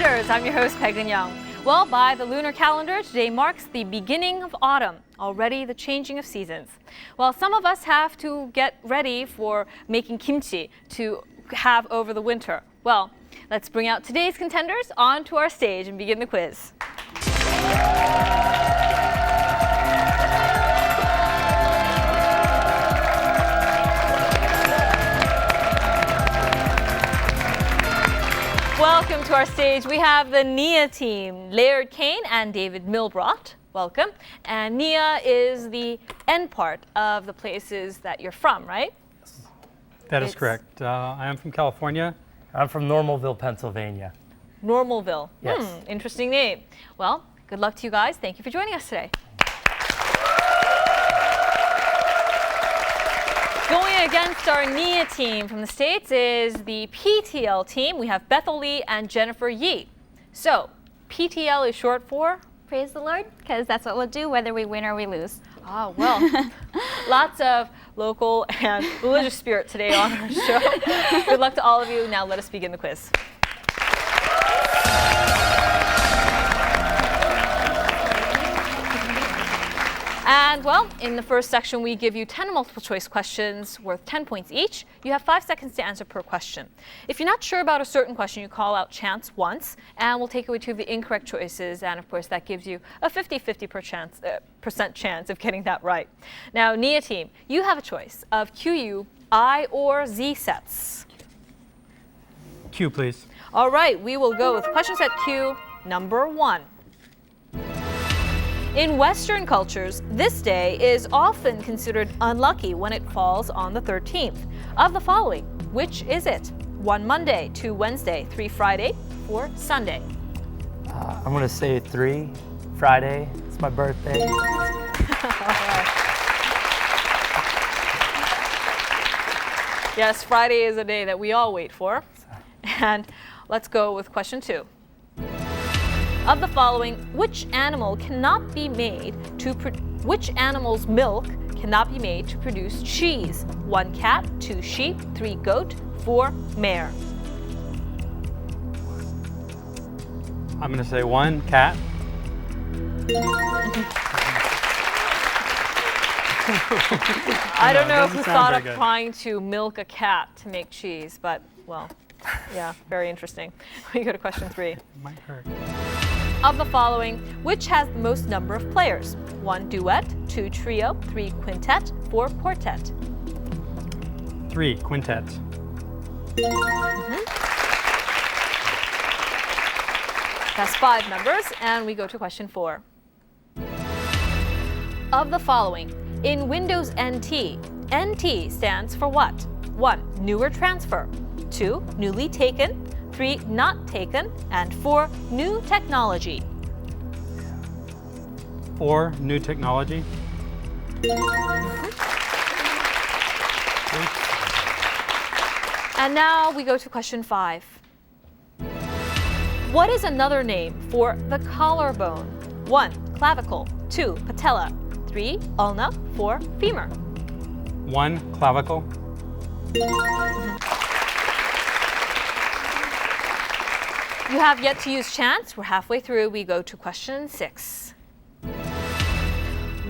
Contenders. I'm your host, Peg Young. Well, by the lunar calendar, today marks the beginning of autumn, already the changing of seasons. Well, some of us have to get ready for making kimchi to have over the winter. Well, let's bring out today's contenders onto our stage and begin the quiz. Welcome to our stage. We have the Nia team, Laird, Cain, and David Milbordt. Welcome. And Nia is the end part of the places that you're from, right? Yes. That is correct. I am from California. I'm from Normalville, Pennsylvania. Normalville. Yes. Interesting name. Well, good luck to you guys. Thank you for joining us today. Going against our Nia team from the States is the PTL team. We have Bethel Lee and Jennifer Yi. So, PTL is short for? Praise the Lord, because that's what we'll do whether we win or we lose. Oh, well, lots of local and religious spirit today on our show. Good luck to all of you. Now let us begin the quiz. And well, in the first section, we give you 10 multiple choice questions worth 10 points each. You have 5 seconds to answer per question. If you're not sure about a certain question, you call out chance once, and we'll take away 2 of the incorrect choices. And of course, that gives you a 50% chance of getting that right. Now, Nia team, you have a choice of QU, I, or Z sets. Q, please. All right, we will go with question set Q, number 1. In Western cultures, this day is often considered unlucky when it falls on the 13th. Of the following, which is it? 1 Monday, 2 Wednesday, 3 Friday, 4 Sunday. I'm going to say 3 Friday. It's my birthday. Yes, Friday is a day that we all wait for. And let's go with question 2. Of the following, which animal cannot be made to which animal's milk cannot be made to produce cheese? 1 cat, 2 sheep, 3 goat, 4 mare. I'm going to say 1 cat. I don't know who doesn't sound thought very of good. trying to milk a cat to make cheese, but well, yeah, very interesting. We go to question 3. It might hurt. Of the following, which has the most number of players? 1 duet, 2 trio, 3 quintet, 4 quartet. 3 quintet. That's 5 members, and we go to question 4. Of the following, in Windows NT, NT stands for what? 1 newer transfer, 2 newly taken, 3 not taken, and 4 new technology. 4 new technology. And now we go to question 5. What is another name for the collarbone? 1 clavicle, 2 patella, 3 ulna, 4 femur. 1 clavicle. You have yet to use chance. We're halfway through. We go to question 6.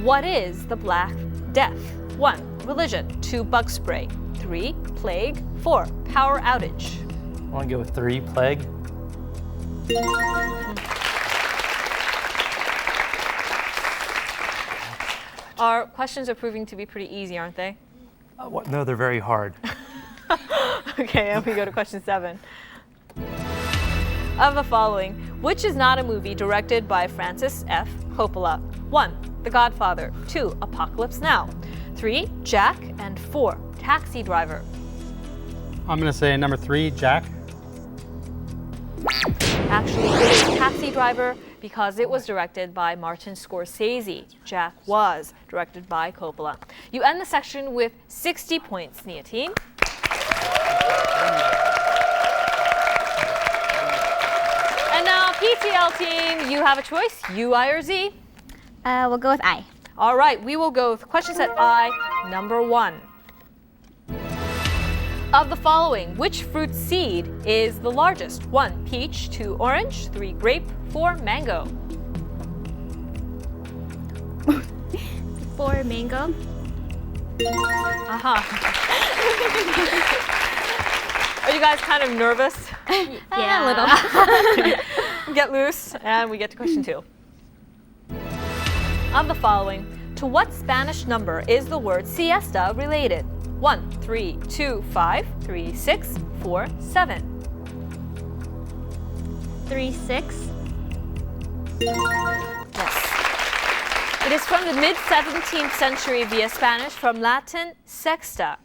What is the Black Death? 1 religion, 2 bug spray, 3 plague, 4 power outage. I want to go with 3 plague. Our questions are proving to be pretty easy, aren't they? No, they're very hard. Okay, and we go to question 7. Of the following, which is not a movie directed by Francis F. Coppola? 1 The Godfather, 2 Apocalypse Now, 3 Jack, and 4 Taxi Driver. I'm going to say number 3, Jack. Actually, it is Taxi Driver because it was directed by Martin Scorsese. Jack was directed by Coppola. You end the section with 60 points, Nia team. And now, PTL team, you have a choice, U, I, or Z. We'll go with I. All right, we will go with question set I, number 1. Of the following, which fruit seed is the largest? 1. Peach, 2. Orange, 3. Grape, 4. Mango. 4 mango. Are you guys kind of nervous? Yeah, a little. Get loose, and we get to question 2. Of the following, to what Spanish number is the word siesta related? 1, 3, 2, 5, 3, 6, 4, 7. 3, 6. Yes. It is from the mid-17th century via Spanish from Latin sexta,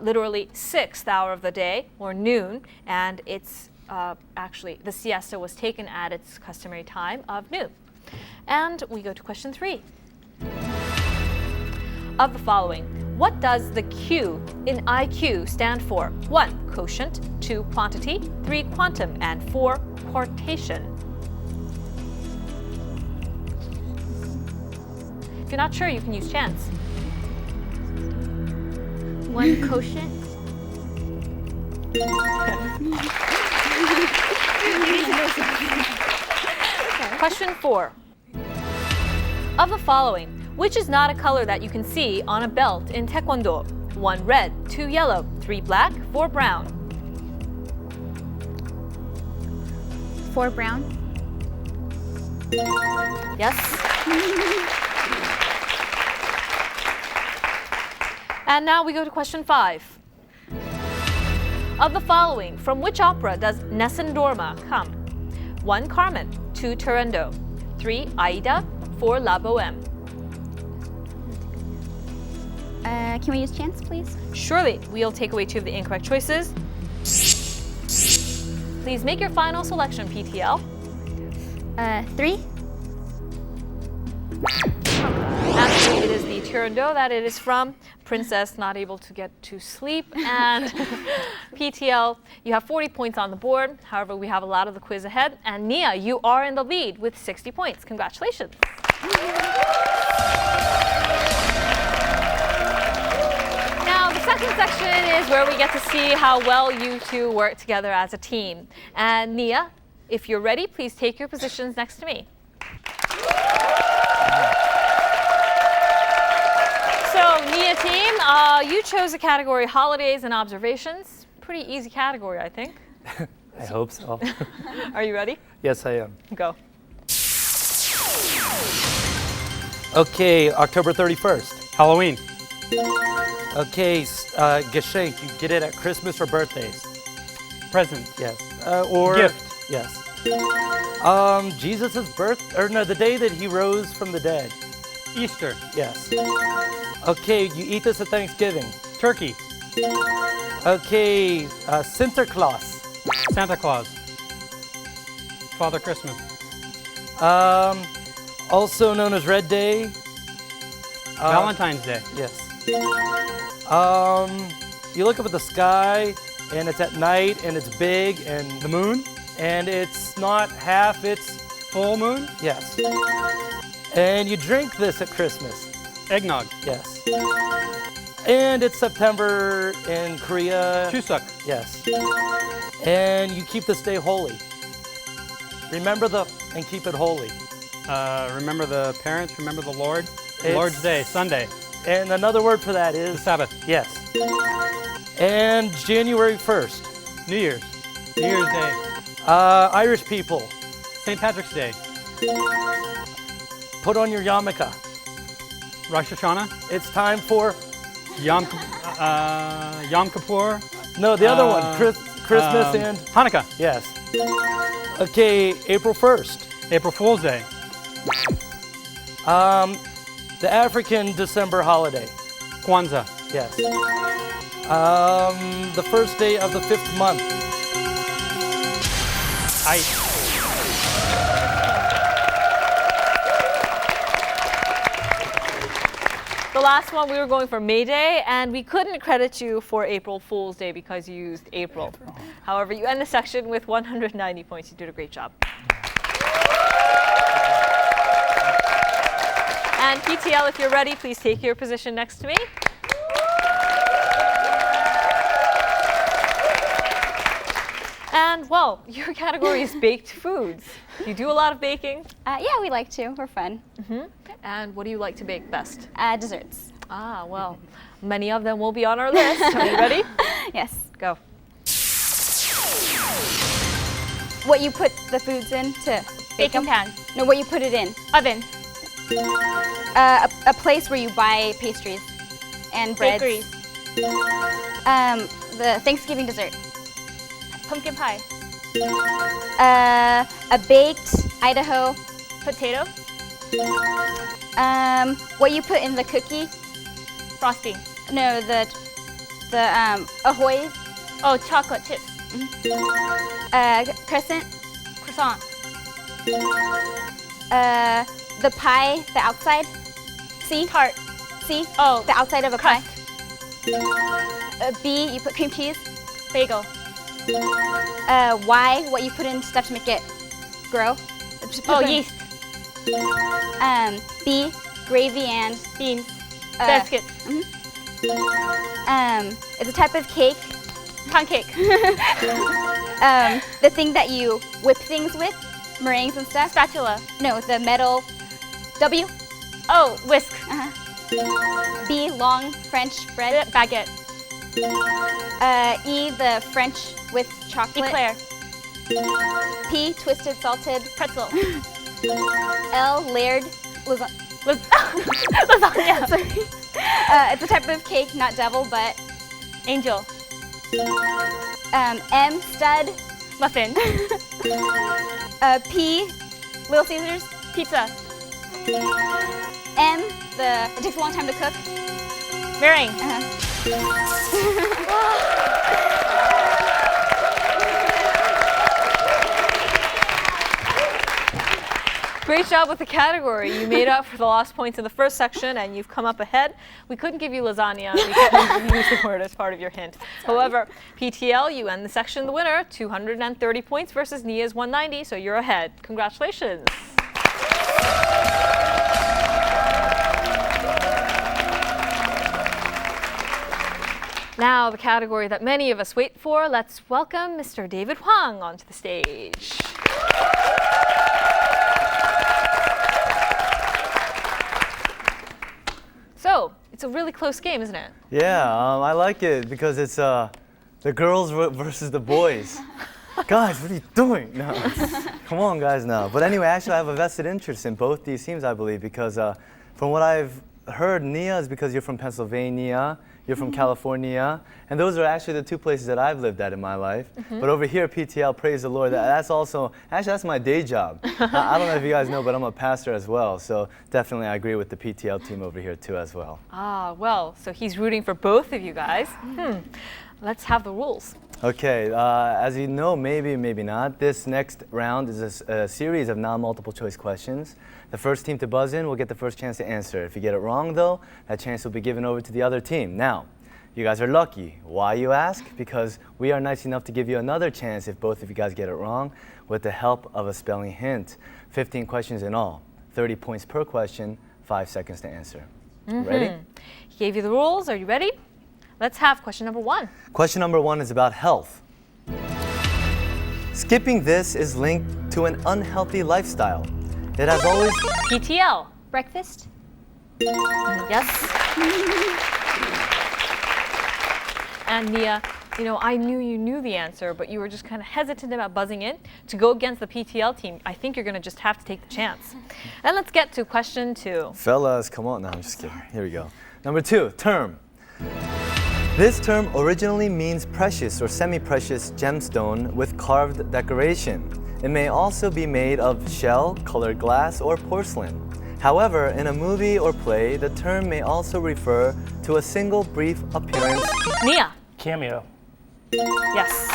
literally 6th hour of the day, or noon, and it's actually, the siesta was taken at its customary time of noon. And we go to question 3. Of the following, what does the Q in IQ stand for? 1. Quotient, 2. Quantity, 3. Quantum, and 4. Quartation. If you're not sure, you can use chance. 1 quotient. Question 4. Of the following, which is not a color that you can see on a belt in Taekwondo? 1 red, 2 yellow, 3 black, 4 brown. 4 brown. Yes? And now we go to question 5. Of the following, from which opera does Nessun Dorma come? 1 Carmen, 2 Turandot, 3 Aida, 4 La Boheme. Can we use chance, please? Surely, we'll take away 2 of the incorrect choices. Please make your final selection, PTL. 3. Actually, it is the Turandot that it is from. Princess not able to get to sleep. And PTL, you have 40 points on the board. However, we have a lot of the quiz ahead. And Nia, you are in the lead with 60 points. Congratulations. Now, the second section is where we get to see how well you two work together as a team. And Nia, if you're ready, please take your positions next to me. So, Nia team, you chose a category holidays and observations. Pretty easy category, I think. I hope so. Are you ready? Yes, I am. Go. Okay, October 31st. Halloween. Okay, Geschenk, you get it at Christmas or birthdays? Present. Yes. Or Gift. Yes. Jesus' birth, or no, the day that he rose from the dead. Easter. Yes. Okay, you eat this at Thanksgiving. Turkey. Okay, Sinterklaas. Santa Claus. Father Christmas. Also known as Red Day. Valentine's Day. Yes. You look up at the sky, and it's at night, and it's big, and The moon. and it's not half, it's Full moon. yes. And you drink this at Christmas. Eggnog. Yes. And it's September in Korea. Chuseok. Yes. And you keep this day holy. Remember and keep it holy. Remember the parents. Remember the Lord. It's- Lord's Day. Sunday. And another word for that The is Sabbath. yes. And January 1st. New Year's. New Year's Day. Irish people, St. Patrick's Day. put on your yarmulke. Rosh Hashanah. It's time for Yom Kippur. no, the other one. Christmas and Hanukkah. yes. Okay, April 1st. April Fool's Day. The African December holiday. Kwanzaa. Yes. The first day of the 5th month. The last one, we were going for May Day, and we couldn't credit you for April Fool's Day because you used April. However, you end the section with 190 points. You did a great job. And PTL, if you're ready, please take your position next to me. And well, your category is baked foods. You do a lot of baking. Yeah, we like to. We're fun. And what do you like to bake best? Desserts. Ah, well, many of them will be on our list. Are you ready? Yes. Go. What you put the foods in to bake Baking them? pan. No, what you put it in. Oven. A place where you buy pastries and breads. Bakery. The Thanksgiving dessert. Pumpkin pie. A baked Idaho. Potato. What you put in the cookie. Frosting. No, the Ahoy. Oh, chocolate chips. Crescent. Croissant. The pie, the outside. C. Tart. C. Oh, The outside of a crust. pie. B. You put cream cheese. Bagel. Y. What you put in stuff to make it grow. Oh, yeast. B. Gravy and Beans. Uh, Biscuits. It's a type of cake. Pound cake. The thing that you whip things with, meringues and stuff. Spatula. No, the metal. W. Oh, whisk. B. Long French bread. Baguette. E. The French with chocolate. Eclair. P. Twisted salted. Pretzel. L. Laird. Lasagna. Sorry. It's a type of cake, not devil, but Angel. M. Stud. Muffin. P. Little Caesars. Pizza. M. It takes a long time to cook. Meringue. Great job with the category. You made up for the lost points in the first section and you've come up ahead. We couldn't give you lasagna because you used the word as part of your hint. However, PTL, you end the section the winner, 230 points versus Nia's 190, so you're ahead. Congratulations. Now, the category that many of us wait for, let's welcome Mr. David Huang onto the stage. So, it's a really close game, isn't it? Yeah, I like it because it's the girls versus the boys. Guys, what are you doing? No, come on, guys, now. But anyway, actually, I have a vested interest in both these teams, I believe, because from what I've heard, Nia is because you're from Pennsylvania, you're from California, and those are actually the two places that I've lived at in my life. But over here, PTL, praise the Lord, that's also, actually that's my day job. I don't know if you guys know, but I'm a pastor as well, so definitely I agree with the PTL team over here too as well. Ah, well, so he's rooting for both of you guys. Let's have the rules. Okay, as you know, maybe not, this next round is a series of non-multiple choice questions. The first team to buzz in will get the first chance to answer. If you get it wrong, though, that chance will be given over to the other team. Now, you guys are lucky. Why, you ask? Because we are nice enough to give you another chance if both of you guys get it wrong with the help of a spelling hint. 15 questions in all, 30 points per question, 5 seconds to answer. Ready? He gave you the rules. Are you ready? Let's have question number 1. Question number 1 is about health. Skipping this is linked to an unhealthy lifestyle. It has always... PTL. Breakfast. Yes. And Nia, you know, I knew you knew the answer, but you were just kind of hesitant about buzzing in. To go against the PTL team, I think you're going to just have to take the chance. And let's get to question 2. Fellas, come on. No, I'm just kidding. Here we go. Number 2, term. This term originally means precious or semi-precious gemstone with carved decoration. It may also be made of shell, colored glass, or porcelain. However, in a movie or play, the term may also refer to a single brief appearance. Nia. Cameo. Yes.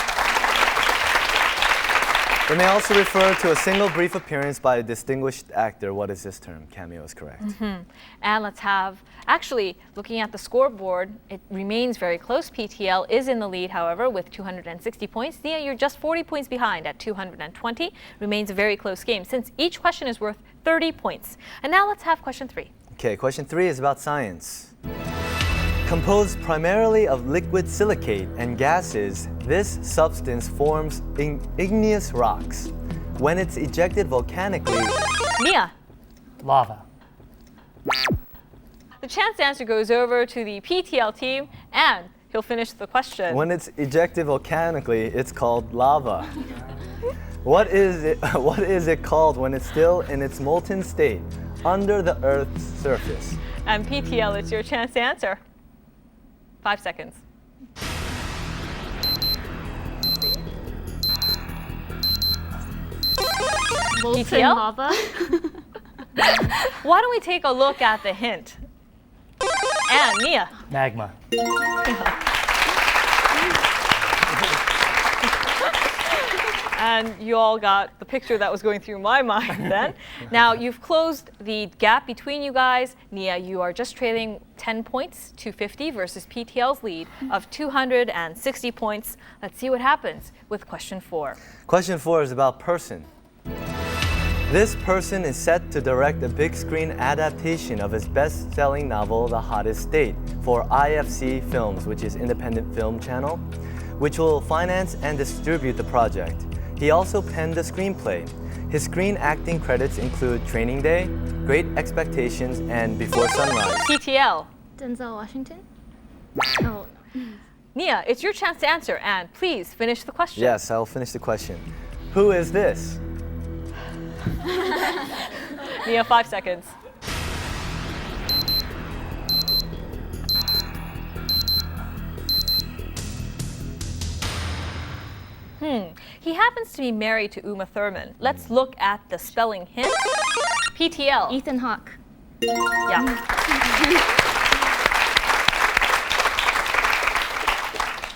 It may also refer to a single brief appearance by a distinguished actor. What is this term? Cameo is correct. And let's have, actually, looking at the scoreboard, it remains very close. PTL is in the lead, however, with 260 points. Nia, you're just 40 points behind at 220. Remains a very close game since each question is worth 30 points. And now let's have question 3. Okay, question 3 is about science. Composed primarily of liquid silicate and gases, this substance forms igneous rocks. When it's ejected volcanically, Nia. Lava. The chance to answer goes over to the PTL team, and he'll finish the question. when it's ejected volcanically, it's called lava. What is it called when it's still in its molten state under the Earth's surface? And PTL, it's your chance to answer. 5 seconds. Molten PTL? lava. Why don't we take a look at the hint? And Nia. Magma. And you all got the picture that was going through my mind then. Now, you've closed the gap between you guys. Nia, you are just trailing 10 points to 50 versus PTL's lead of 260 points. Let's see what happens with question 4. Question 4 is about person. This person is set to direct a big screen adaptation of his best-selling novel, The Hottest State, for IFC Films, which is Independent Film Channel, which will finance and distribute the project. He also penned the screenplay. His screen acting credits include Training Day, Great Expectations, and Before Sunrise. PTL. Denzel Washington? Oh. Nia, it's your chance to answer, and please finish the question. Yes, I'll finish the question. Who is this? Nia, 5 seconds. He happens to be married to Uma Thurman. Let's look at the spelling hint. PTL. Ethan Hawke. Yeah.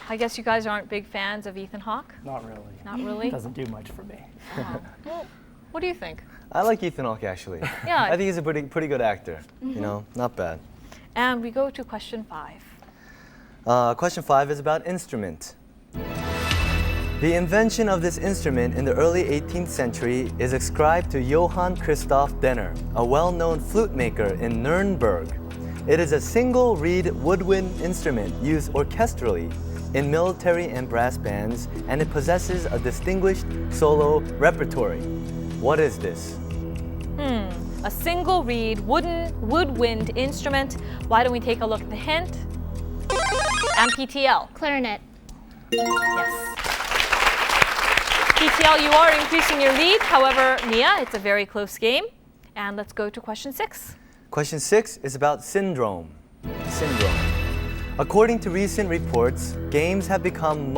I guess you guys aren't big fans of Ethan Hawke? Not really. Not really? Doesn't do much for me. Well, what do you think? I like Ethan Hawke, actually. Yeah. I think he's a pretty good actor. You know, not bad. And we go to question 5. Question 5 is about instrument. The invention of this instrument in the early 18th century is ascribed to Johann Christoph Denner, a well-known flute maker in Nuremberg. It is a single reed woodwind instrument used orchestrally in military and brass bands, and it possesses a distinguished solo repertory. What is this? A single reed woodwind instrument. Why don't we take a look at the hint? And PTL. Clarinet. Yes. PTL, you are increasing your lead. However, Nia, it's a very close game. And let's go to question 6. Question 6 is about syndrome. According to recent reports, games have become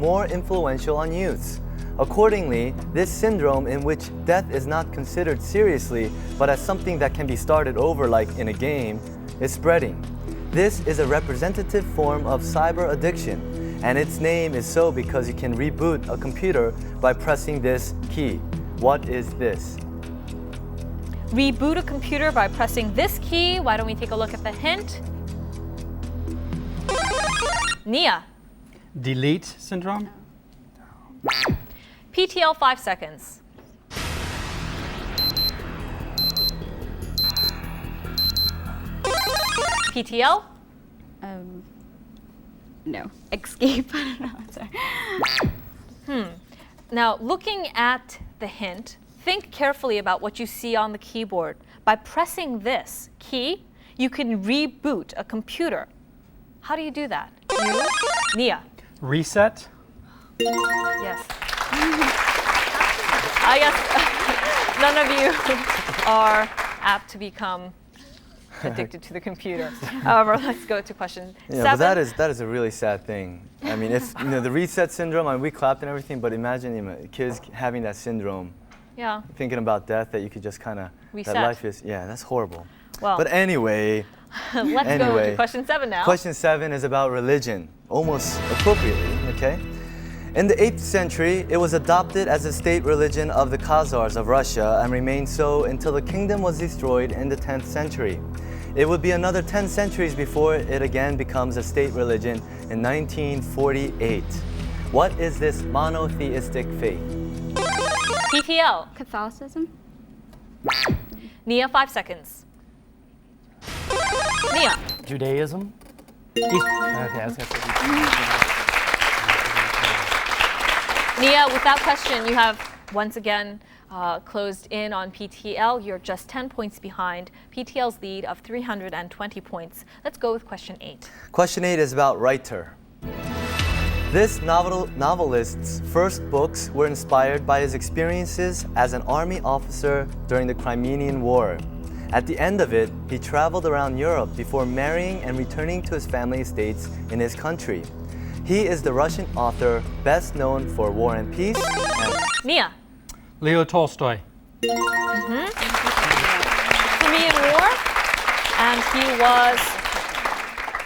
more influential on youths. Accordingly, this syndrome in which death is not considered seriously, but as something that can be started over like in a game, is spreading. This is a representative form of cyber addiction, and its name is so because you can reboot a computer by pressing this key. What is this? Reboot a computer by pressing this key. Why don't we take a look at the hint? Nia. Delete syndrome? PTL, 5 seconds. PTL? No. Escape. I don't know. I'm sorry. Now, looking at the hint, think carefully about what you see on the keyboard. By pressing this key, you can reboot a computer. How do you do that? You? Nia. Reset? Yes. I guess none of you are apt to become addicted to the computer. However, let's go to question 7. But that is a really sad thing. I mean, if the reset syndrome, I mean, we clapped and everything, but imagine kids having that syndrome, Yeah. thinking about death, that you could just kind of, Reset. that life is, yeah, that's horrible. Well, But anyway, let's go to question 7 now. Question 7 is about religion, almost appropriately, okay? In the 8th century, it was adopted as a state religion of the Khazars of Russia and remained so until the kingdom was destroyed in the 10th century. It would be another 10 centuries before it again becomes a state religion in 1948. What is this monotheistic faith? PTL. Catholicism? Nia, 5 seconds. Nia. Judaism? Okay, I was going to say Nia, with that question, you have once again closed in on PTL. You're just 10 points behind PTL's lead of 320 points. Let's go with question 8. Question 8 is about writer. This novelist's first books were inspired by his experiences as an army officer during the Crimean War. At the end of it, he traveled around Europe before marrying and returning to his family estates in his country. He is the Russian author best known for War and Peace and Nia. Leo Tolstoy. Crimean War, and he was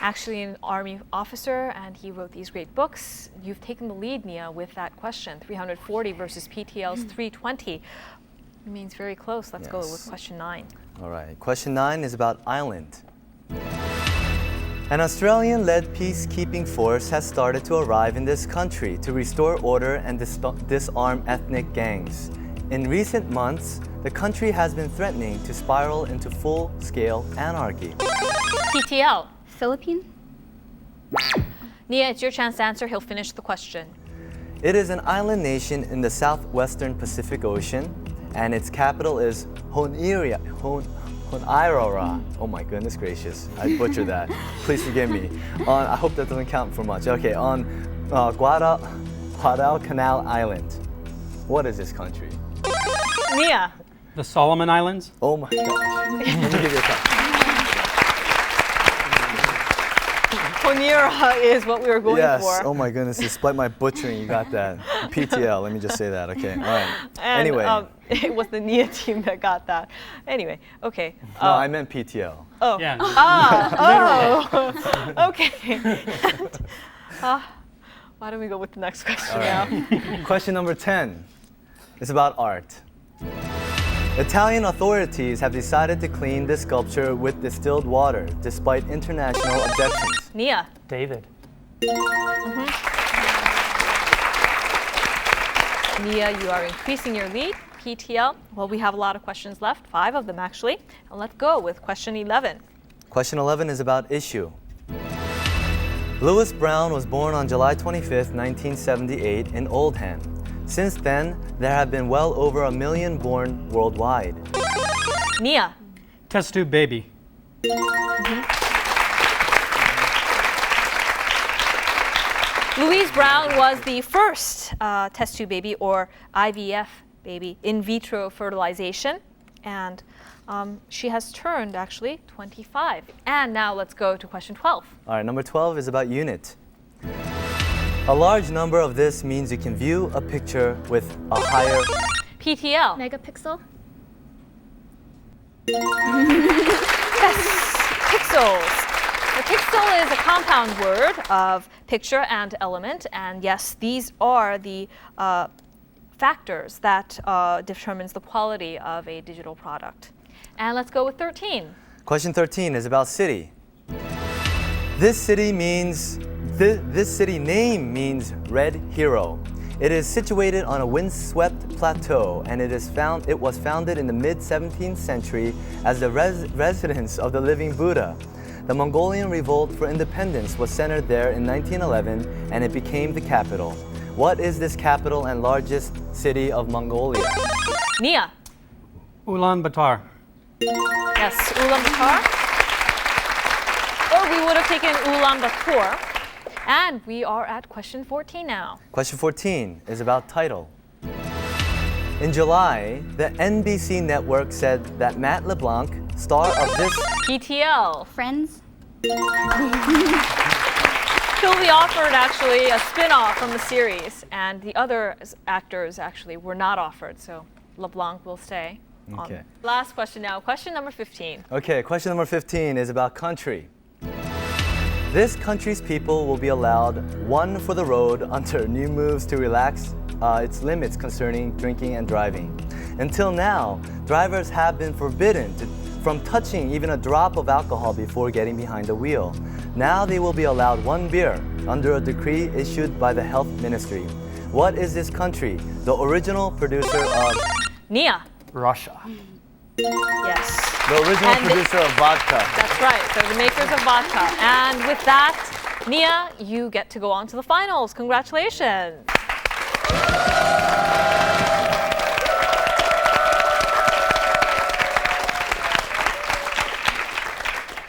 actually an army officer, and he wrote these great books. You've taken the lead, Nia, with that question. 340 versus PTL's 320. Means very close. Let's go with question 9. All right. Question 9 is about island. An Australian-led peacekeeping force has started to arrive in this country to restore order and disarm ethnic gangs. In recent months, the country has been threatening to spiral into full-scale anarchy. PTL. Philippines? Nia, it's your chance to answer. He'll finish the question. It is an island nation in the southwestern Pacific Ocean, and its capital is Honiara. Oh my goodness gracious, I butchered that. Please forgive me. I hope that doesn't count for much. Okay, on Guadalcanal Island. What is this country? Nia. The Solomon Islands. Oh my gosh. Let me give you a couple. Honiara is what we were going Yes. for. Oh my goodness, despite my butchering, you got that. PTL, let me just say that, okay? All right. And, Anyway. it was the Nia team that got that. Anyway, okay. No, I meant PTL. Oh. Yeah. Okay. Why don't we go with the next question now? Question number 10 is about art. Italian authorities have decided to clean this sculpture with distilled water, despite international objections. Nia. David. Nia, you are increasing your lead. PTL, well, we have a lot of questions left, 5 of them actually. And let's go with question 11. Question 11 is about issue. Lewis Brown was born on July 25th, 1978 in Oldham. Since then, there have been well over 1 million born worldwide. Nia. Test tube baby. Louise Brown was the first test tube baby, or IVF baby, in vitro fertilization, and she has turned actually 25. And now let's go to question 12. All right, number 12 is about unit. A large number of this means you can view a picture with a higher PTL. Megapixel? Yes, pixels. A pixel is a compound word of picture and element, and yes, these are the factors that determines the quality of a digital product. And let's go with 13. Question 13 is about city. This city name means Red Hero. It is situated on a windswept plateau, and it was founded in the mid-17th century as the residence of the living Buddha. The Mongolian revolt for independence was centered there in 1911, and it became the capital. What is this capital and largest city of Mongolia? Nia. Ulaanbaatar. Yes, Ulaanbaatar. Or we would have taken Ulaanbaatar. And we are at question 14 now. Question 14 is about title. In July, the NBC network said that Matt LeBlanc, star of this PTL. Friends? He'll be offered actually a spin-off from the series, and the other actors actually were not offered, so LeBlanc will stay. Okay. Last question now, question number 15. Okay, question number 15 is about country. This country's people will be allowed one for the road under new moves to relax its limits concerning drinking and driving. Until now, drivers have been forbidden from touching even a drop of alcohol before getting behind the wheel. Now they will be allowed 1 beer under a decree issued by the Health Ministry. What is this country? The original producer of Nia. Russia. Yes. The original And producer of vodka. That's right. So the makers of vodka. And with that, Nia, you get to go on to the finals. Congratulations.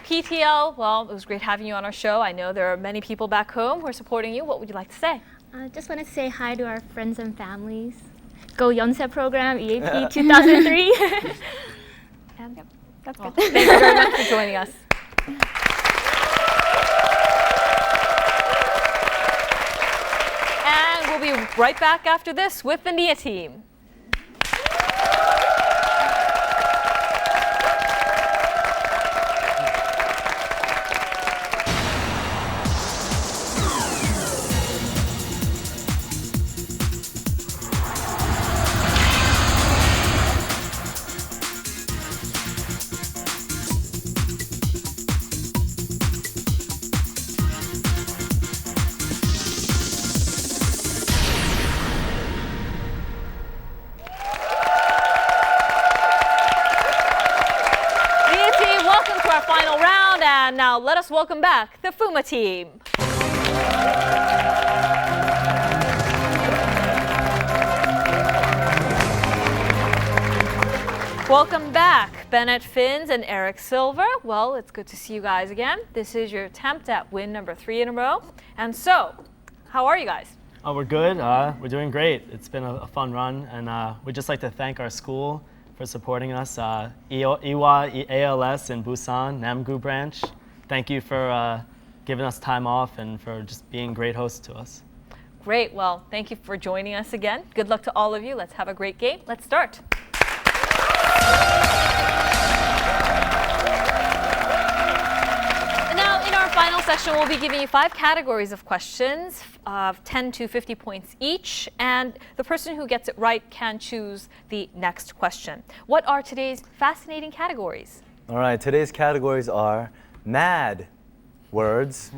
PTL, well, it was great having you on our show. I know there are many people back home who are supporting you. What would you like to say? Just want to say hi to our friends and families. Go Yonsei program, EAP 2003. And yep, that's good. Thank you very much for joining us. And we'll be right back after this with the Nia team. And now let us welcome back the Fuma team. Welcome back, Bennet Finns and Eric Silver. Well, it's good to see you guys again. This is your attempt at win number 3 in a row. And so, how are you guys? Oh, we're good. We're doing great. It's been a fun run, and we'd just like to thank our school for supporting us. Iwa ALS in Busan, Namgu branch. Thank you for giving us time off and for just being great hosts to us. Great. Well, thank you for joining us again. Good luck to all of you. Let's have a great game. Let's start. And now, in our final session, we'll be giving you 5 categories of questions of 10 to 50 points each, and the person who gets it right can choose the next question. What are today's fascinating categories? All right, today's categories are mad words,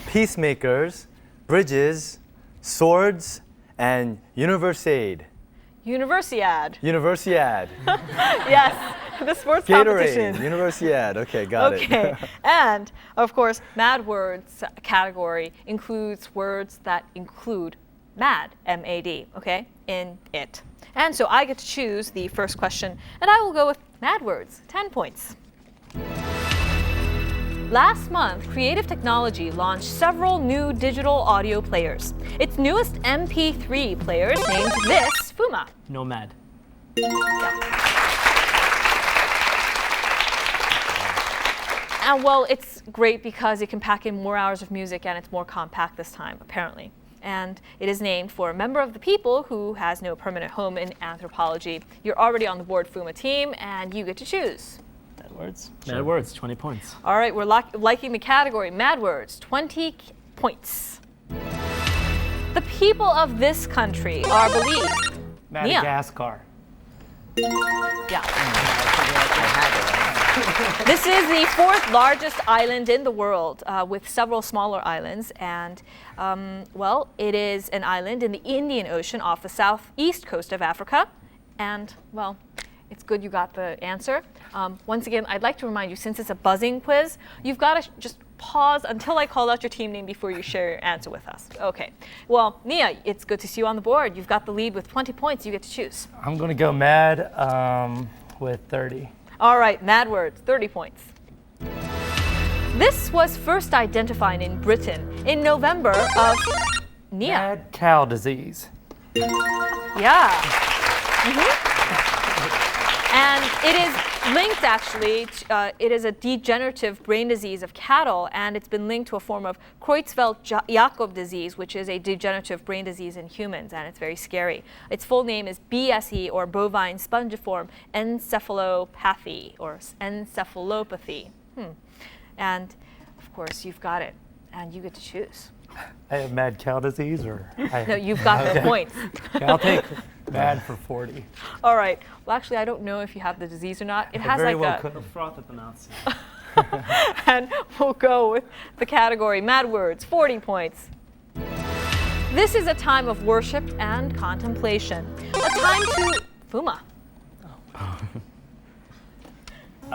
peacemakers, bridges, swords, and universiade. Universiade. Universiade. Yes, the sports Gatorade. competition. Universiade. Okay, got it. Okay, and of course, mad words category includes words that include mad, M-A-D, okay, in it. And so I get to choose the first question, and I will go with mad words, 10 points. Last month, Creative Technology launched several new digital audio players. Its newest MP3 players named this Fuma. Nomad. And well, it's great because it can pack in more hours of music and it's more compact this time, apparently. And it is named for a member of the people who has no permanent home in anthropology. You're already on the board Fuma team, and you get to choose. Mad words. Mad words, 20 points. All right, we're liking the category. Mad words, 20 points. The people of this country are believed. Madagascar. Yeah. This is the 4th largest island in the world, with several smaller islands. And, well, it is an island in the Indian Ocean off the southeast coast of Africa. And, well, it's good you got the answer. Once again, I'd like to remind you, since it's a buzzing quiz, you've got to just pause until I call out your team name before you share your answer with us. Okay. Well, Nia, it's good to see you on the board. You've got the lead with 20 points. You get to choose. I'm going to go mad with 30. All right, mad words, 30 points. This was first identified in Britain in November of Nia. Mad cow disease. Yeah. And it is linked, actually, it is a degenerative brain disease of cattle, and it's been linked to a form of Creutzfeldt-Jakob disease, which is a degenerative brain disease in humans, and it's very scary. Its full name is BSE, or bovine spongiform encephalopathy, or encephalopathy. And, of course, you've got it, and you get to choose. I have mad cow disease, or? No, you've got the points. Okay, I'll take mad for 40. All right. Well, actually, I don't know if you have the disease or not. It has very like well a could. Froth at the mouth. And we'll go with the category mad words, 40 points. This is a time of worship and contemplation. A time to Fuma. It's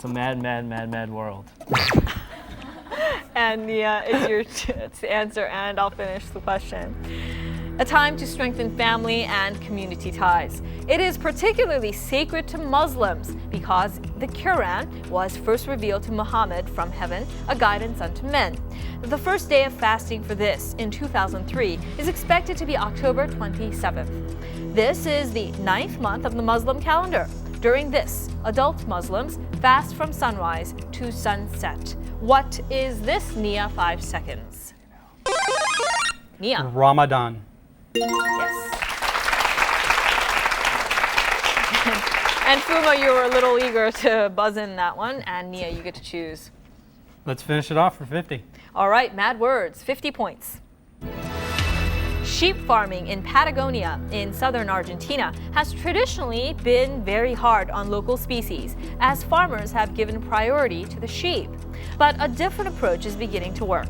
a mad, mad, mad, mad world. And Nia, it's your chance to answer, and I'll finish the question. A time to strengthen family and community ties. It is particularly sacred to Muslims because the Quran was first revealed to Muhammad from heaven, a guidance unto men. The first day of fasting for this, in 2003, is expected to be October 27th. This is the 9th month of the Muslim calendar. During this, adult Muslims fast from sunrise to sunset. What is this, Nia? 5 seconds. Nia. Ramadan. Yes. And Fuma, you were a little eager to buzz in that one, and Nia, you get to choose. Let's finish it off for 50. All right, mad words, 50 points. Sheep farming in Patagonia in southern Argentina has traditionally been very hard on local species, as farmers have given priority to the sheep. But a different approach is beginning to work.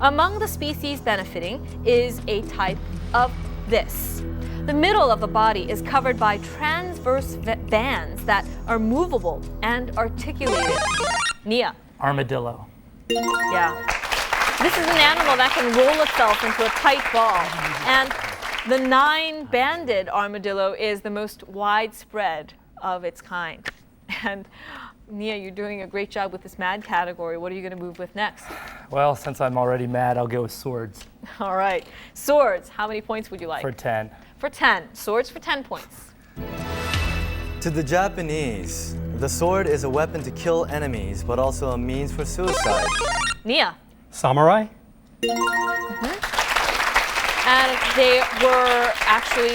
Among the species benefiting is a type of this. The middle of the body is covered by transverse bands that are movable and articulated. Nia. Armadillo. Yeah. This is an animal that can roll itself into a tight ball. And the 9-banded armadillo is the most widespread of its kind. And Nia, you're doing a great job with this mad category. What are you going to move with next? Well, since I'm already mad, I'll go with swords. All right. Swords. How many points would you like? For 10. For 10. Swords for 10 points. To the Japanese, the sword is a weapon to kill enemies, but also a means for suicide. Nia. Samurai. And they were actually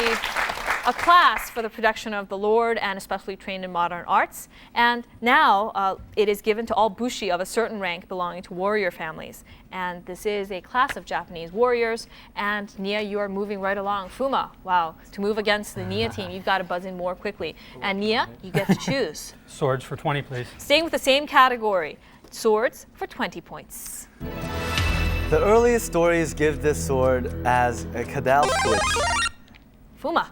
a class for the protection of the Lord and especially trained in modern arts. And now it is given to all bushi of a certain rank belonging to warrior families. And this is a class of Japanese warriors. And Nia, you are moving right along. Fuma, wow. To move against the Nia team, you've got to buzz in more quickly. And Nia, you get to choose. Swords for 20, please. Staying with the same category, swords for 20 points. The earliest stories give this sword as a cadal switch. Fuma.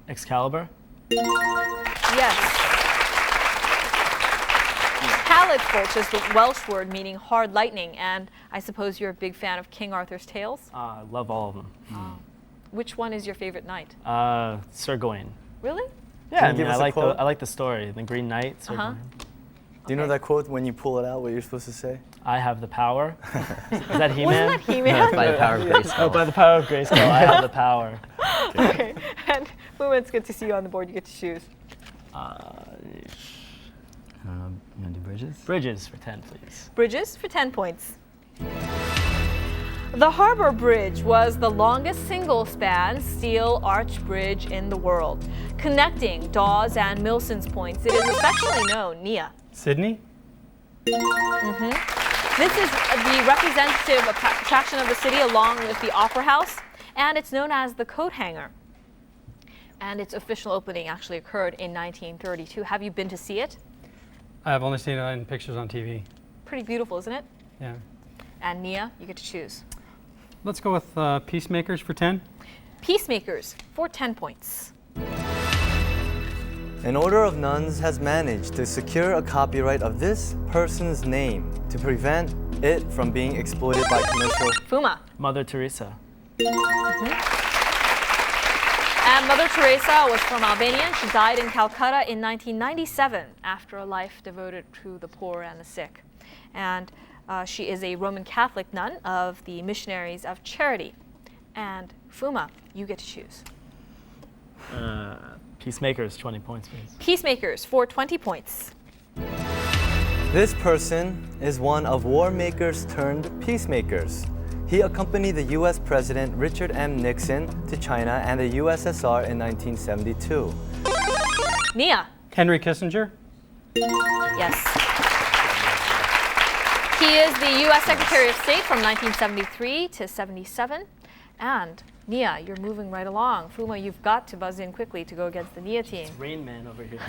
Excalibur? Yes. Calidfolch is the Welsh word meaning hard lightning, and I suppose you're a big fan of King Arthur's tales? I love all of them. Which one is your favorite knight? Sir Gawain. Really? Yeah, I you mean, give us I a like quote? I like the story. The Green Knight, Sir Gawain. Do you know that quote when you pull it out, what you're supposed to say? I have the power. Is that He-Man? Wasn't that He-Man? By the power of grace. Oh, by the power of Grayskull, I have the power. Okay. And Fuma, it's good to see you on the board. You get to choose. You want to do bridges? Bridges for 10, please. Bridges for 10 points. The Harbour Bridge was the longest single-span steel arch bridge in the world, connecting Dawes and Milson's points. It is affectionately known, Nia. Sydney. This is the representative attraction of the city along with the Opera House, and it's known as the Coat Hanger. And its official opening actually occurred in 1932. Have you been to see it? I've only seen it in pictures on TV. Pretty beautiful, isn't it? Yeah. And Nia, you get to choose. Let's go with Peacemakers for 10. Peacemakers for 10 points. An order of nuns has managed to secure a copyright of this person's name to prevent it from being exploited by commercial. Fuma. Mother Teresa. And Mother Teresa was from Albania, and she died in Calcutta in 1997 after a life devoted to the poor and the sick. And she is a Roman Catholic nun of the Missionaries of Charity. And Fuma, you get to choose. Peacemakers, 20 points, please. Peacemakers for 20 points. This person is one of war makers turned peacemakers. He accompanied the U.S. President Richard M. Nixon to China and the USSR in 1972. Nia. Henry Kissinger. Yes. He is the U.S. Secretary of State from 1973 to 77. And Nia, you're moving right along. Fuma, you've got to buzz in quickly to go against the Nia team. Rain Man over here.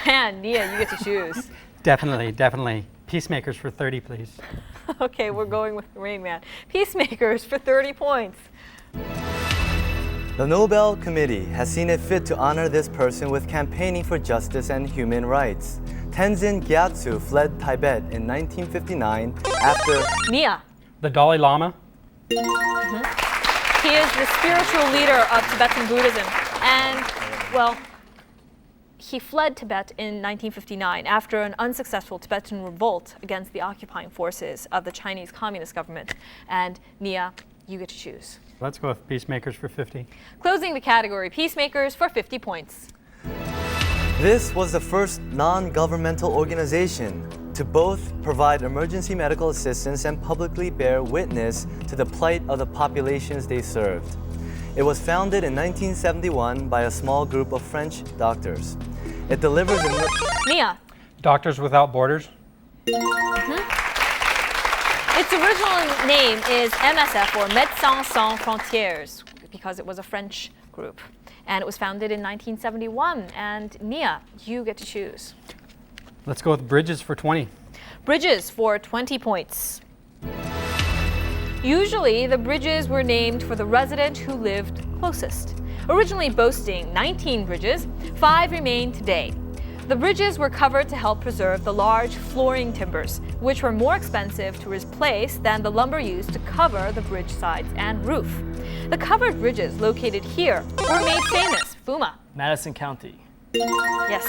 And Nia, you get to choose. Definitely. Peacemakers for 30, please. Okay, we're going with the Rain Man. Peacemakers for 30 points. The Nobel Committee has seen it fit to honor this person with campaigning for justice and human rights. Tenzin Gyatso fled Tibet in 1959 after Nia. The Dalai Lama. He is the spiritual leader of Tibetan Buddhism. And, well, he fled Tibet in 1959 after an unsuccessful Tibetan revolt against the occupying forces of the Chinese Communist government. And Nia, you get to choose. Let's go with Peacemakers for 50. Closing the category, Peacemakers for 50 points. This was the first non-governmental organization to both provide emergency medical assistance and publicly bear witness to the plight of the populations they served. It was founded in 1971 by a small group of French doctors. It delivers Nia. Doctors Without Borders. Its original name is MSF, or Médecins Sans Frontières, because it was a French group. And it was founded in 1971. And Nia, you get to choose. Let's go with Bridges for 20. Bridges for 20 points. Usually, the bridges were named for the resident who lived closest. Originally boasting 19 bridges, 5 remain today. The bridges were covered to help preserve the large flooring timbers, which were more expensive to replace than the lumber used to cover the bridge sides and roof. The covered bridges located here were made famous. Fuma. Madison County. Yes.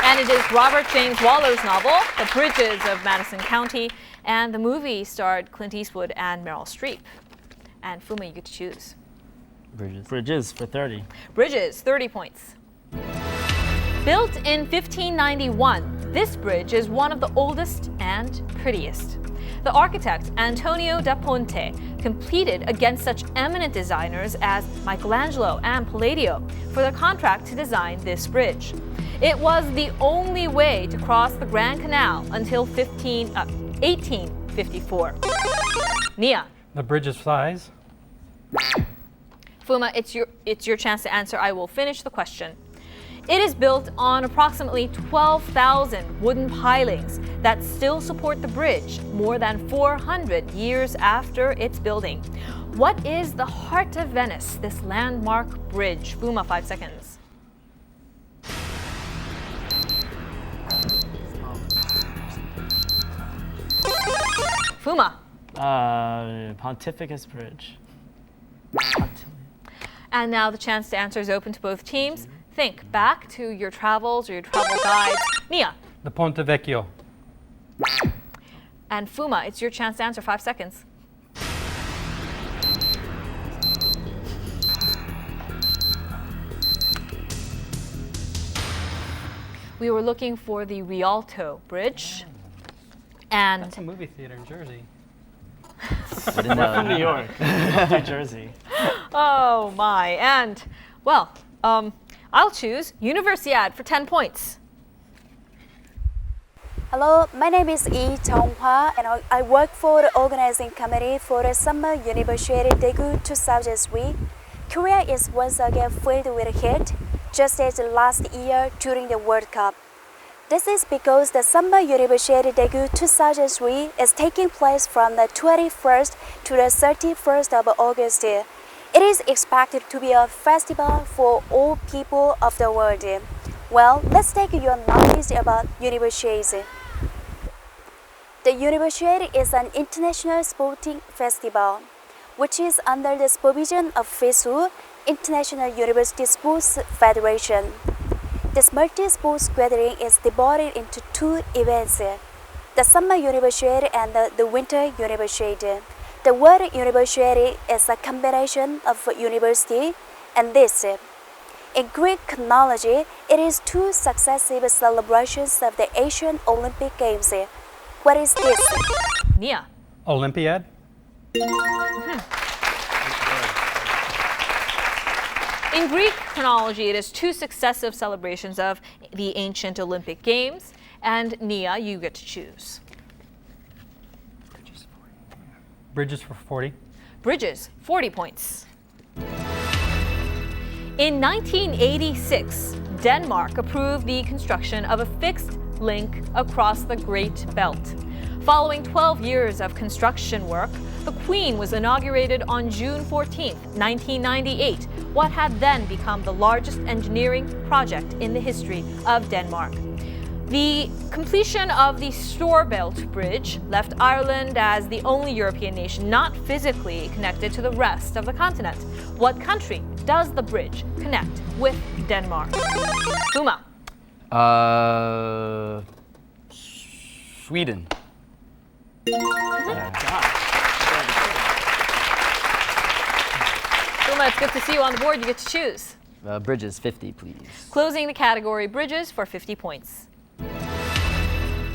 And it is Robert James Waller's novel, The Bridges of Madison County, and the movie starred Clint Eastwood and Meryl Streep. And Fuma, you get to choose. Bridges. Bridges for 30. Bridges, 30 points. Built in 1591, this bridge is one of the oldest and prettiest. The architect Antonio da Ponte competed against such eminent designers as Michelangelo and Palladio for the contract to design this bridge. It was the only way to cross the Grand Canal until 1854. Nia. The bridge's size. Fuma, it's your chance to answer. I will finish the question. It is built on approximately 12,000 wooden pilings that still support the bridge more than 400 years after its building. What is the heart of Venice, this landmark bridge? Fuma, 5 seconds. Fuma. Pontificus Bridge. And now the chance to answer is open to both teams. Think back to your travels or your travel guides. Nia. The Ponte Vecchio. And Fuma, it's your chance to answer. 5 seconds. We were looking for the Rialto Bridge. And That's a movie theater in Jersey. I didn't know From New that. York. New Jersey. oh my. And well, I'll choose Universiade for 10 points. Hello, my name is Yi Chonghwa and I work for the organizing committee for the Summer Universiade Daegu 2003. Korea is once again filled with hate, just as last year during the World Cup. This is because the Summer Universiade Daegu 2003 is taking place from the 21st to the 31st of August. It is expected to be a festival for all people of the world. Well, let's take your knowledge about Universiade. The Universiade is an international sporting festival, which is under the supervision of FISU, International University Sports Federation. This multi-sports gathering is divided into 2 events, the Summer Universiade and the Winter Universiade. The word Universiade is a combination of university and this. In Greek chronology, it is 2 successive celebrations of the Asian Olympic Games. What is this? Nia. Olympiad. In Greek chronology, it is 2 successive celebrations of the ancient Olympic Games. And Nia, you get to choose. Bridges for 40. Bridges, 40 points. In 1986, Denmark approved the construction of a fixed link across the Great Belt. Following 12 years of construction work, The Queen was inaugurated on June 14, 1998, what had then become the largest engineering project in the history of Denmark. The completion of the Storebelt Bridge left Ireland as the only European nation not physically connected to the rest of the continent. What country does the bridge connect with Denmark? Fuma. Sweden. Fuma, it's good to see you on the board. You get to choose. Bridges, 50, please. Closing the category bridges for 50 points.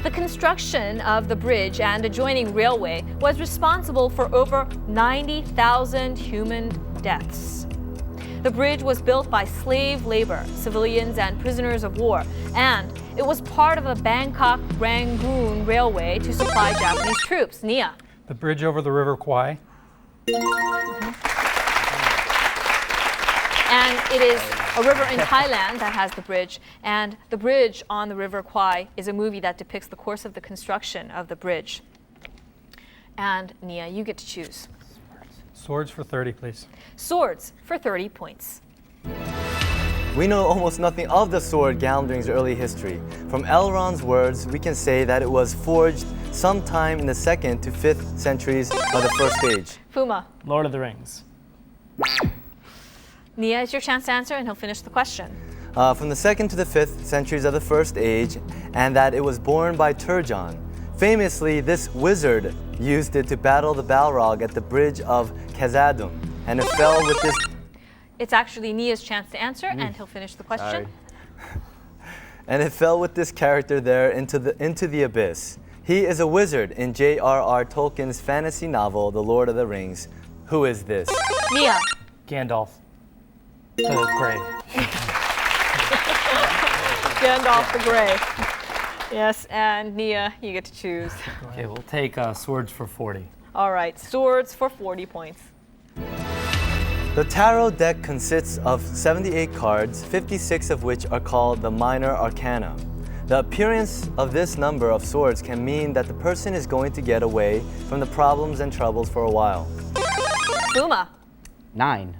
The construction of the bridge and adjoining railway was responsible for over 90,000 human deaths. The bridge was built by slave labor, civilians, and prisoners of war, and it was part of the Bangkok-Rangoon Railway to supply Japanese troops. Nia. The bridge over the River Kwai. And it is a river in Thailand that has the bridge, and the bridge on the River Kwai is a movie that depicts the course of the construction of the bridge. And Nia, you get to choose. Swords for 30, please. Swords for 30 points. We know almost nothing of the sword Galm during's early history. From Elrond's words, we can say that it was forged sometime in the 2nd to 5th centuries of the First Age. Fuma. Lord of the Rings. Nia, it's your chance to answer, and he'll finish the question. From the 2nd to the 5th centuries of the First Age, and that it was borne by Turgon. Famously, this wizard used it to battle the Balrog at the bridge of Khazad-dûm, and it fell with this... It's actually Nia's chance to answer, and he'll finish the question. And it fell with this character there into the abyss. He is a wizard in J.R.R. Tolkien's fantasy novel, The Lord of the Rings. Who is this? Nia. Gandalf. The Grey. Gandalf the Grey. Yes, and Nia, you get to choose. Okay, we'll take swords for 40. All right, swords for 40 points. The tarot deck consists of 78 cards, 56 of which are called the minor arcana. The appearance of this number of swords can mean that the person is going to get away from the problems and troubles for a while. Fuma. 9.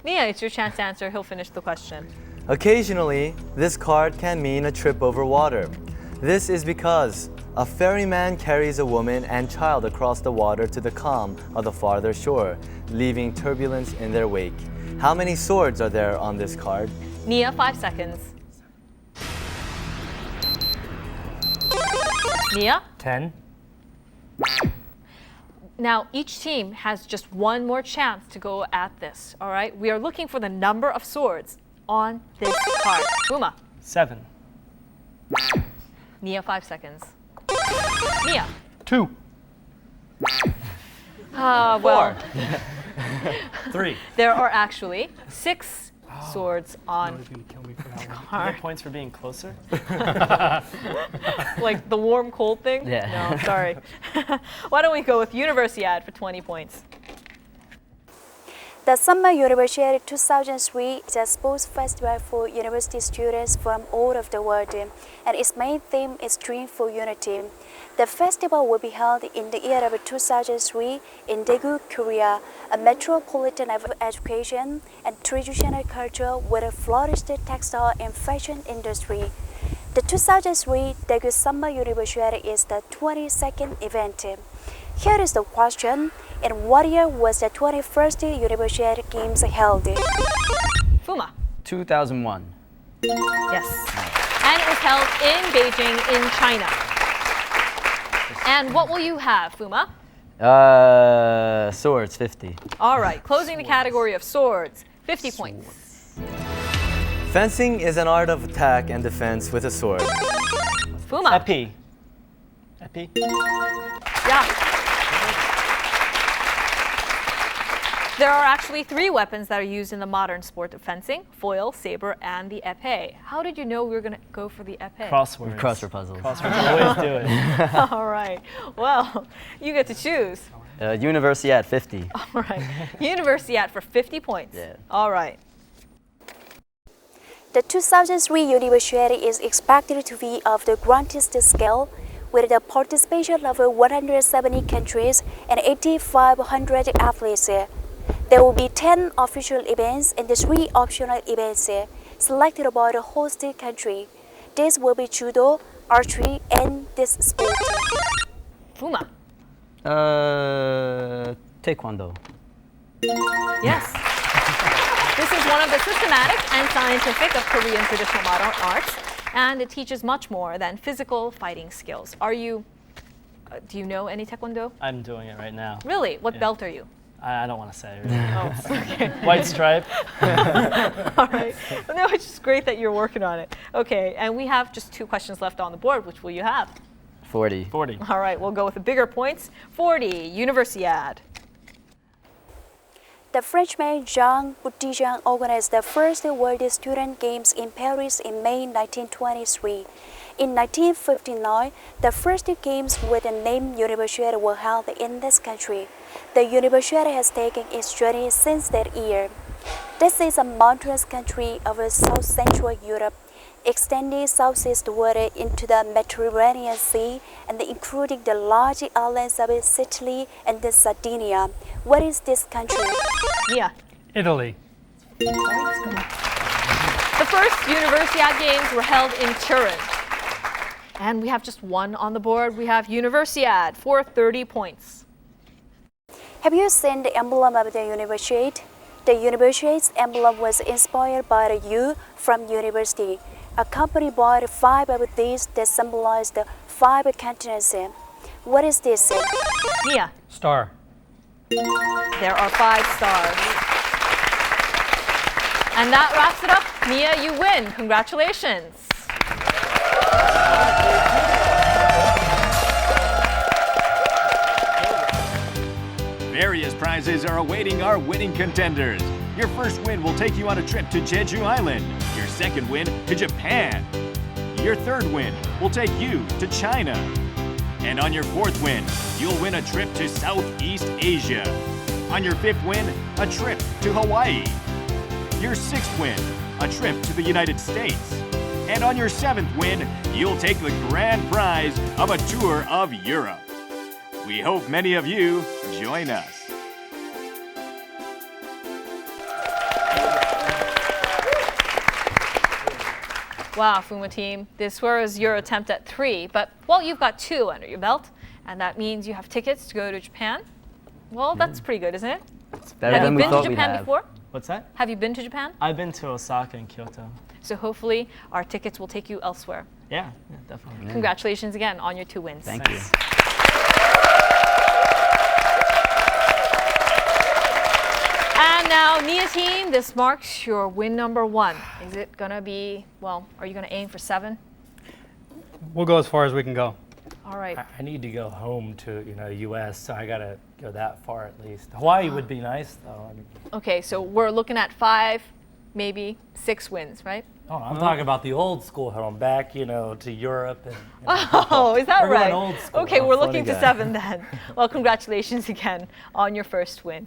Nia, it's your chance to answer. He'll finish the question. Occasionally, this card can mean a trip over water. This is because a ferryman carries a woman and child across the water to the calm of the farther shore, leaving turbulence in their wake. How many swords are there on this card? Nia, 5 seconds. Nia? 10. Now, each team has just one more chance to go at this, all right? We are looking for the number of swords on this card. Fuma. 7. Nia, 5 seconds. Nia. 2. Well, 3. there are actually 6 swords on Nobody's gonna kill me for that one. Do you card. get points for being closer? Like the warm, cold thing? Yeah. No, sorry. Why don't we go with Universiad for 20 points? The Summer Universiade 2003 is a sports festival for university students from all over the world, and its main theme is Dream for Unity. The festival will be held in the year of 2003 in Daegu, Korea, a metropolitan of education and traditional culture with a flourished textile and fashion industry. The 2003 Daegu Summer Universiade is the 22nd event. Here is the question: in what year was the 21st Universiade Games held? Fuma. 2001. Yes. And it was held in Beijing, in China. And what will you have, Fuma? Swords, 50. All right, closing the category of swords, 50 points. Fencing is an art of attack and defense with a sword. Fuma. Epi. Epi? Yeah. There are actually 3 weapons that are used in the modern sport of fencing: foil, saber, and the épée. How did you know we were going to go for the épée? Crosswords. Crossword puzzles. Crosswords always do it. All right. Well, you get to choose. Universiade, 50. All right. Universiad for 50 points. Yeah. All right. The 2003 Universiade is expected to be of the grandest scale, with the participation of 170 countries and 8,500 athletes. There will be 10 official events and 3 optional events selected by the host country. This will be judo, archery, and this sport. Fuma. Taekwondo. Yes. This is one of the systematic and scientific of Korean traditional modern arts, and it teaches much more than physical fighting skills. Are you, do you know any Taekwondo? I'm doing it right now. Really? What Yeah. belt are you? I don't want to say. Really. Oh, okay. White stripe. All right. No, it's just great that you're working on it. Okay, and we have just 2 questions left on the board. Which will you have? 40. 40. All right, we'll go with the bigger points. 40, Universiade. The Frenchman Jean Boutillion organized the first World Student Games in Paris in May 1923. In 1959, the first games with the name Universiade were held in this country. The Universiade has taken its journey since that year. This is a mountainous country of South Central Europe, extending southeastward into the Mediterranean Sea and including the large islands of Sicily and Sardinia. What is this country? Yeah. Italy. The first Universiade Games were held in Turin. And we have just 1 on the board. We have Universiade for 30 points. Have you seen the emblem of the Universiade? The Universiade's emblem was inspired by the U from university, accompanied by 5 of these that symbolize the 5 continents. What is this? Mia. Star. There are 5 stars. And that wraps it up. Mia, you win. Congratulations. Various prizes are awaiting our winning contenders. Your first win will take you on a trip to Jeju Island. Your second win to Japan. Your third win will take you to China. And on your fourth win, you'll win a trip to Southeast Asia. On your fifth win, a trip to Hawaii. Your sixth win, a trip to the United States. And on your seventh win, you'll take the grand prize of a tour of Europe. We hope many of you join us. Wow, Fuma team, this was your attempt at 3, but, well, you've got 2 under your belt, and that means you have tickets to go to Japan. Well, that's pretty good, isn't it? It's better Have than you we been to thought we'd Japan have. before? What's that? Have you been to Japan? I've been to Osaka and Kyoto. So hopefully our tickets will take you elsewhere. Yeah, definitely. Congratulations again on your 2 wins. Thank you. And now, Nia team, this marks your win number 1. Is it gonna be, well, are you gonna aim for 7? We'll go as far as we can go. All right. I need to go home to U.S., so I gotta go that far at least. Hawaii would be nice though. I mean, Okay, so we're looking at 5, maybe 6 wins, right? oh, I'm talking about the old school home, back to Europe and. Oh, is that We're going right? old school. Okay, I'm we're a funny looking to guy. 7 then. Well, congratulations again on your first win.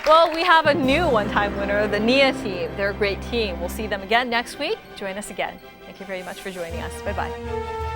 Well, we have a new one-time winner, the Nia team. They're a great team. We'll see them again next week. Join us again. Thank you very much for joining us. Bye-bye.